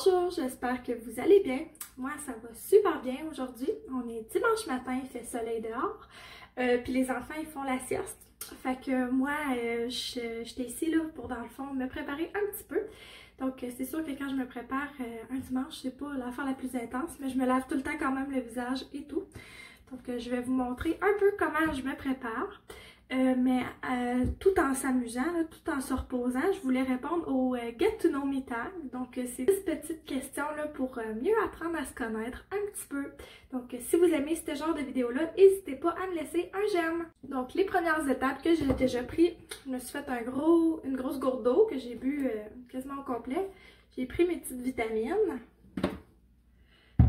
Bonjour, j'espère que vous allez bien. Moi, ça va super bien aujourd'hui. On est dimanche matin, il fait soleil dehors. Puis les enfants, ils font la sieste. Fait que moi, j'étais ici là, pour, dans le fond, me préparer un petit peu. Donc, c'est sûr que quand je me prépare un dimanche, c'est pas l'affaire la plus intense, mais je me lave tout le temps quand même le visage et tout. Donc, je vais vous montrer un peu comment je me prépare. Mais tout en s'amusant, tout en se reposant, je voulais répondre au Get to Know Me Tag. Donc, c'est 10 petites questions là, pour mieux apprendre à se connaître un petit peu. Donc, si vous aimez ce genre de vidéo-là, n'hésitez pas à me laisser un j'aime. Donc, les premières étapes que j'ai déjà prises, je me suis fait une grosse gourde d'eau que j'ai bu quasiment au complet. J'ai pris mes petites vitamines.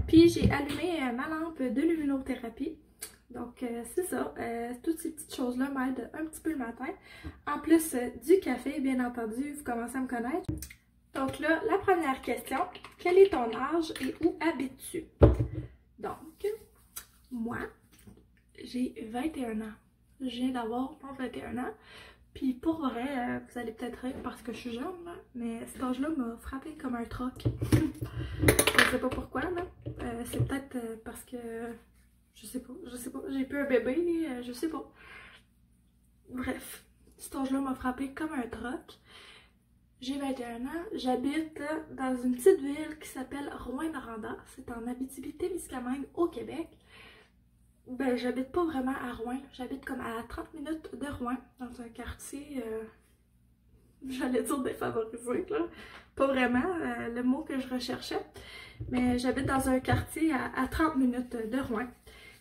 Puis, j'ai allumé ma lampe de luminothérapie. Donc, c'est ça. Toutes ces petites choses-là m'aident un petit peu le matin. En plus du café, bien entendu, vous commencez à me connaître. Donc là, la première question, quel est ton âge et où habites-tu? Donc, moi, j'ai 21 ans. Je viens d'avoir 21 ans. Puis pour vrai, vous allez peut-être rire parce que je suis jeune, là, mais cet âge-là m'a frappé comme un troc. Je sais pas pourquoi, là. C'est peut-être parce que... Je sais pas, j'ai plus un bébé, je sais pas. Bref, cet âge-là m'a frappé comme un troc. J'ai 21 ans, j'habite dans une petite ville qui s'appelle Rouyn-Noranda. C'est en Abitibi-Témiscamingue au Québec. Ben, j'habite pas vraiment à Rouyn, j'habite comme à 30 minutes de Rouyn, dans un quartier, j'allais dire défavorisé, là. Pas vraiment le mot que je recherchais, mais j'habite dans un quartier à 30 minutes de Rouyn.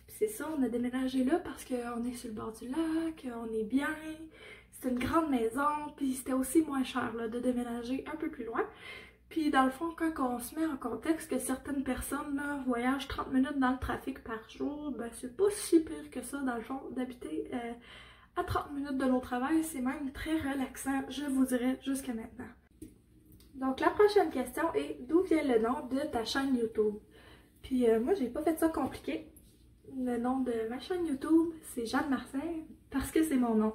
C'est ça, on a déménagé là parce qu'on est sur le bord du lac, on est bien, c'est une grande maison, puis c'était aussi moins cher là, de déménager un peu plus loin. Puis dans le fond, quand on se met en contexte que certaines personnes là, voyagent 30 minutes dans le trafic par jour, ben c'est pas si pire que ça dans le fond, d'habiter à 30 minutes de nos travail, c'est même très relaxant, je vous dirais, jusqu'à maintenant. Donc la prochaine question est, d'où vient le nom de ta chaîne YouTube? Puis moi, j'ai pas fait ça compliqué. Le nom de ma chaîne YouTube, c'est Jeanne Marcin, parce que c'est mon nom.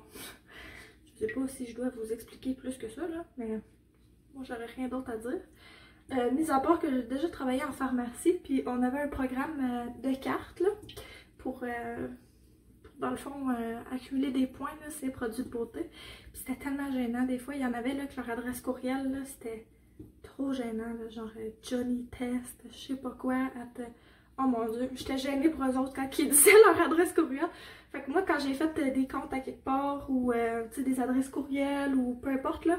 Je sais pas si je dois vous expliquer plus que ça, là, mais moi, j'aurais rien d'autre à dire. Mis à part que j'ai déjà travaillé en pharmacie, puis on avait un programme de cartes, là, pour dans le fond, accumuler des points, là, ces produits de beauté. Puis c'était tellement gênant, des fois, il y en avait, là, que leur adresse courriel, là, c'était trop gênant, là, genre Johnny Test, je sais pas quoi, oh mon dieu, j'étais gênée pour eux autres quand ils disaient leur adresse courriel. Fait que moi, quand j'ai fait des comptes à quelque part ou tu sais, des adresses courriel ou peu importe, là,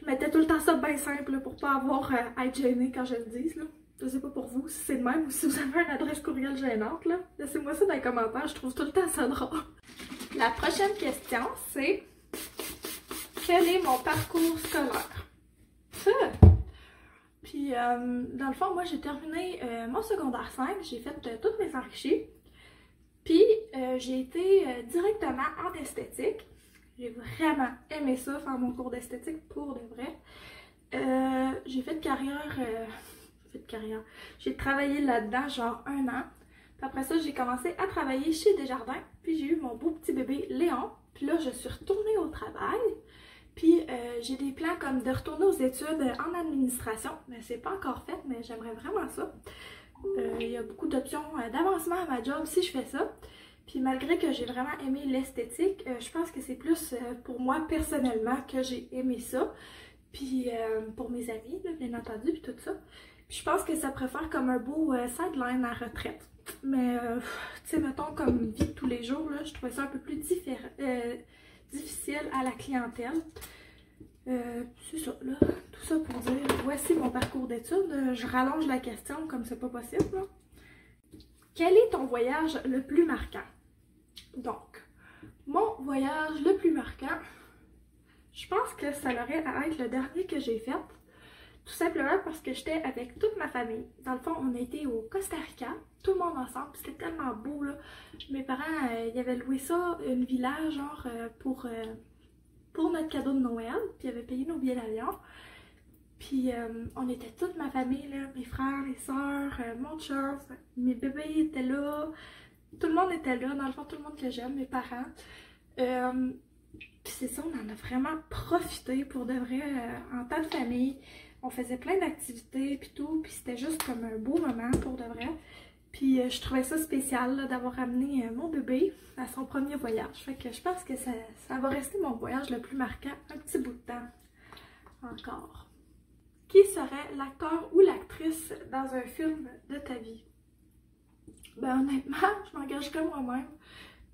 je mettais tout le temps ça bien simple là, pour pas avoir à être gênée quand je le dise. Là. Je sais pas pour vous si c'est le même ou si vous avez une adresse courriel gênante. Là. Laissez-moi ça dans les commentaires, je trouve tout le temps ça drôle. La prochaine question, c'est quel est mon parcours scolaire? Puis, dans le fond, moi, j'ai terminé mon secondaire 5, j'ai fait toutes mes enrichis. Puis, j'ai été directement en esthétique. J'ai vraiment aimé ça, faire mon cours d'esthétique pour de vrai. J'ai fait carrière. J'ai travaillé là-dedans genre 1 an. Puis après ça, j'ai commencé à travailler chez Desjardins. Puis, j'ai eu mon beau petit bébé Léon. Puis là, je suis retournée au travail. Puis j'ai des plans comme de retourner aux études en administration, mais c'est pas encore fait, mais j'aimerais vraiment ça. Il y a beaucoup d'options d'avancement à ma job si je fais ça. Puis malgré que j'ai vraiment aimé l'esthétique, je pense que c'est plus pour moi personnellement que j'ai aimé ça. Puis pour mes amis, là, bien entendu, puis tout ça. Puis je pense que ça préfère comme un beau sideline à retraite. Mais tu sais, mettons comme vie de tous les jours, là, je trouvais ça un peu plus difficile à la clientèle. C'est ça, là. Tout ça pour dire, voici mon parcours d'études. Je rallonge la question comme c'est pas possible, là. Quel est ton voyage le plus marquant? Donc, mon voyage le plus marquant, je pense que ça aurait à être le dernier que j'ai fait. Tout simplement parce que j'étais avec toute ma famille. Dans le fond, on a été au Costa Rica, tout le monde ensemble. C'était tellement beau, là. Mes parents, ils avaient loué ça, une villa, genre, pour notre cadeau de Noël. Puis ils avaient payé nos billets d'avion. Puis on était toute ma famille, là. Mes frères, mes soeurs, mon chum, mes bébés étaient là. Tout le monde était là. Dans le fond, tout le monde que j'aime, mes parents. Puis c'est ça, on en a vraiment profité pour de vrai en temps de famille. On faisait plein d'activités puis tout, puis c'était juste comme un beau moment pour de vrai. Puis je trouvais ça spécial d'avoir amené mon bébé à son premier voyage. Fait que je pense que ça va rester mon voyage le plus marquant un petit bout de temps encore. Qui serait l'acteur ou l'actrice dans un film de ta vie? Ben honnêtement, je m'engagerais moi-même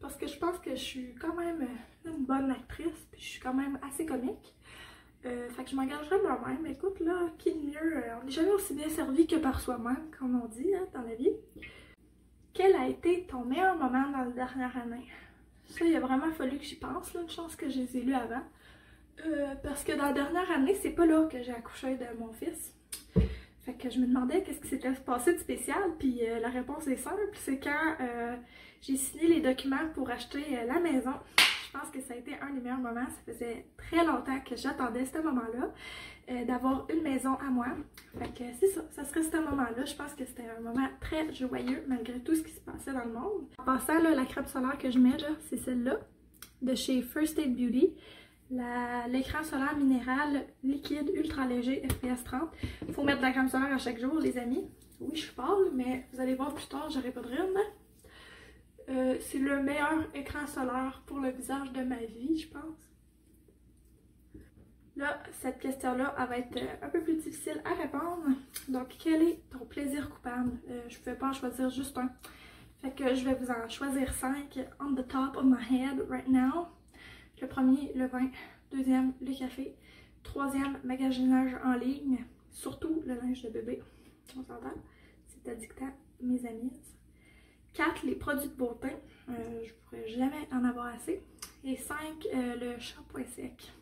parce que je pense que je suis quand même une bonne actrice puis je suis quand même assez comique. Fait que je m'engagerais moi-même. Écoute là, qui de mieux? On n'est jamais aussi bien servi que par soi-même, comme on dit hein, dans la vie. Quel a été ton meilleur moment dans la dernière année? Ça, il a vraiment fallu que j'y pense, là, une chance que je les ai lus avant. Parce que dans la dernière année, c'est pas là que j'ai accouché de mon fils. Fait que je me demandais qu'est-ce qui s'était passé de spécial, puis la réponse est simple, c'est quand j'ai signé les documents pour acheter la maison. Je pense que ça a été un des meilleurs moments, ça faisait très longtemps que j'attendais ce moment-là, d'avoir une maison à moi. Fait que c'est ça, ça serait ce moment-là, je pense que c'était un moment très joyeux malgré tout ce qui se passait dans le monde. En passant, là, la crème solaire que je mets, c'est celle-là, de chez First Aid Beauty. L'écran solaire minéral liquide ultra léger FPS 30. Il faut mettre de la crème solaire à chaque jour, les amis. Oui, je suis pâle, mais vous allez voir plus tard, j'aurai pas de rime. C'est le meilleur écran solaire pour le visage de ma vie, je pense. Là, cette question-là, elle va être un peu plus difficile à répondre. Donc, quel est ton plaisir coupable? Je ne pouvais pas en choisir juste un. Fait que je vais vous en choisir 5 on the top of my head right now. Le premier, le vin. Deuxième, le café. Troisième, magasinage en ligne. Surtout le linge de bébé. On s'entend? C'est addictant, mes amis. 4, les produits de beauté. Je pourrais jamais en avoir assez. Et 5, le shampoing sec.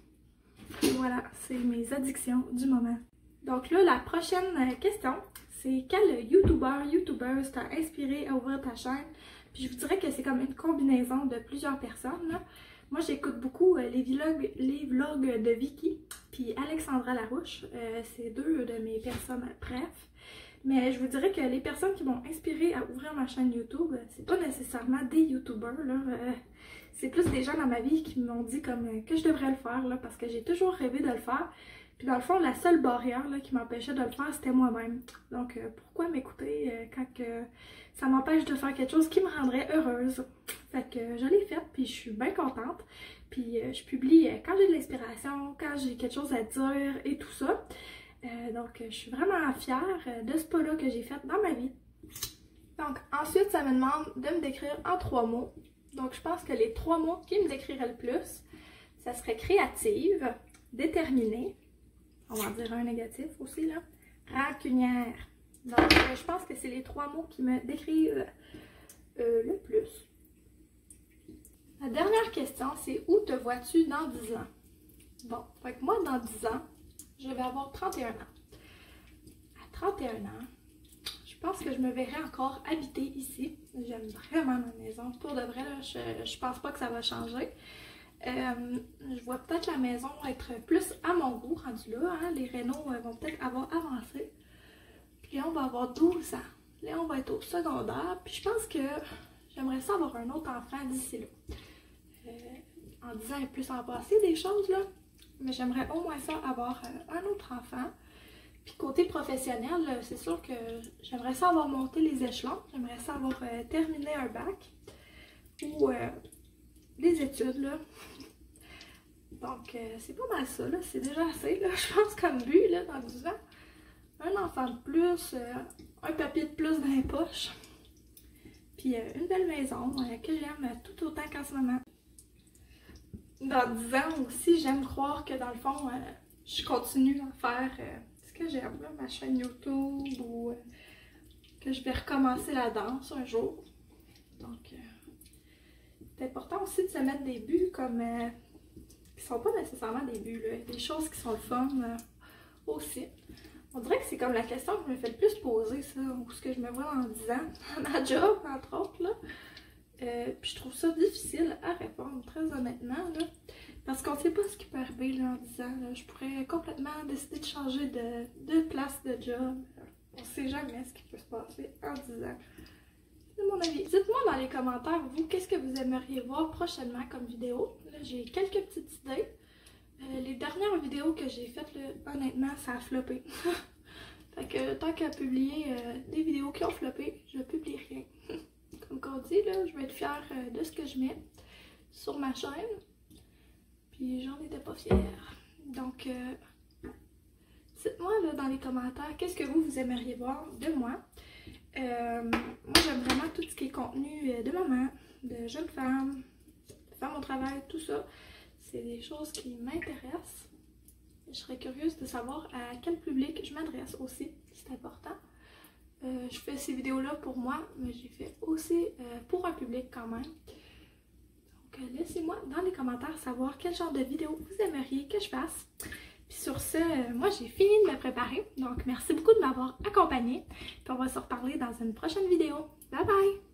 Et voilà, c'est mes addictions du moment. Donc là, la prochaine question, c'est quel YouTubeuse t'a inspiré à ouvrir ta chaîne? Puis je vous dirais que c'est comme une combinaison de plusieurs personnes, là. Moi, j'écoute beaucoup les vlogs de Vicky puis Alexandra Larouche. C'est deux de mes personnes bref. Mais je vous dirais que les personnes qui m'ont inspirée à ouvrir ma chaîne YouTube, c'est pas nécessairement des YouTubers, là. C'est plus des gens dans ma vie qui m'ont dit comme que je devrais le faire, là, parce que j'ai toujours rêvé de le faire. Puis dans le fond, la seule barrière là, qui m'empêchait de le faire, c'était moi-même. Donc pourquoi m'écouter quand ça m'empêche de faire quelque chose qui me rendrait heureuse? Fait que je l'ai faite, puis je suis bien contente. Puis je publie quand j'ai de l'inspiration, quand j'ai quelque chose à dire et tout ça. Donc je suis vraiment fière de ce pas-là que j'ai fait dans ma vie. Donc ensuite, ça me demande de me décrire en 3 mots. Donc je pense que les 3 mots qui me décriraient le plus, ça serait créative, déterminée, on va en dire un négatif aussi là, rancunière. Donc je pense que c'est les 3 mots qui me décrivent le plus. La dernière question, c'est où te vois-tu dans 10 ans? Bon, fait que moi dans 10 ans, je vais avoir 31 ans. À 31 ans, je pense que je me verrai encore habiter ici. J'aime vraiment ma maison. Pour de vrai, là, je pense pas que ça va changer. Je vois peut-être la maison être plus à mon goût rendu là. Hein? Les rénaux vont peut-être avoir avancé. Puis Léon va avoir 12 ans. Léon va être au secondaire. Puis je pense que j'aimerais ça avoir un autre enfant d'ici là. En 10 ans, il peut s'en passer des choses là. Mais j'aimerais au moins ça avoir un autre enfant. Puis côté professionnel, c'est sûr que j'aimerais ça avoir monté les échelons. J'aimerais ça avoir terminé un bac ou des études là. Donc c'est pas mal ça là, c'est déjà assez là, je pense comme but là dans 10 ans. Un enfant de plus, un papier de plus dans les poches. Puis une belle maison que j'aime tout autant qu'en ce moment. Dans 10 ans aussi, j'aime croire que dans le fond, je continue à faire ce que j'aime, ma chaîne YouTube ou que je vais recommencer la danse un jour. Donc, c'est important aussi de se mettre des buts comme qui sont pas nécessairement des buts, là, des choses qui sont le fun aussi. On dirait que c'est comme la question que je me fais le plus poser, ça, où ce que je me vois dans 10 ans, ma job, entre autres, là. Puis je trouve ça difficile à répondre, très honnêtement, là, parce qu'on ne sait pas ce qui peut arriver là, en 10 ans. Là. Je pourrais complètement décider de changer de place de job. On ne sait jamais ce qui peut se passer en 10 ans. C'est mon avis. Dites-moi dans les commentaires, vous, qu'est-ce que vous aimeriez voir prochainement comme vidéo. Là, j'ai quelques petites idées. Les dernières vidéos que j'ai faites, là, honnêtement, ça a floppé. Fait que tant qu'à publier des vidéos qui ont floppé, je publie rien. Comme qu'on dit, là, je vais être fière de ce que je mets sur ma chaîne. Puis j'en étais pas fière. Donc, dites-moi là dans les commentaires, qu'est-ce que vous aimeriez voir de moi. Moi, j'aime vraiment tout ce qui est contenu de maman, de jeune femme, de femme au travail, tout ça. C'est des choses qui m'intéressent. Je serais curieuse de savoir à quel public je m'adresse aussi, c'est important. Je fais ces vidéos-là pour moi, mais j'ai fait aussi pour un public quand même. Donc laissez-moi dans les commentaires savoir quel genre de vidéo vous aimeriez que je fasse. Puis sur ce, moi j'ai fini de me préparer, donc merci beaucoup de m'avoir accompagnée. Puis on va se reparler dans une prochaine vidéo. Bye bye!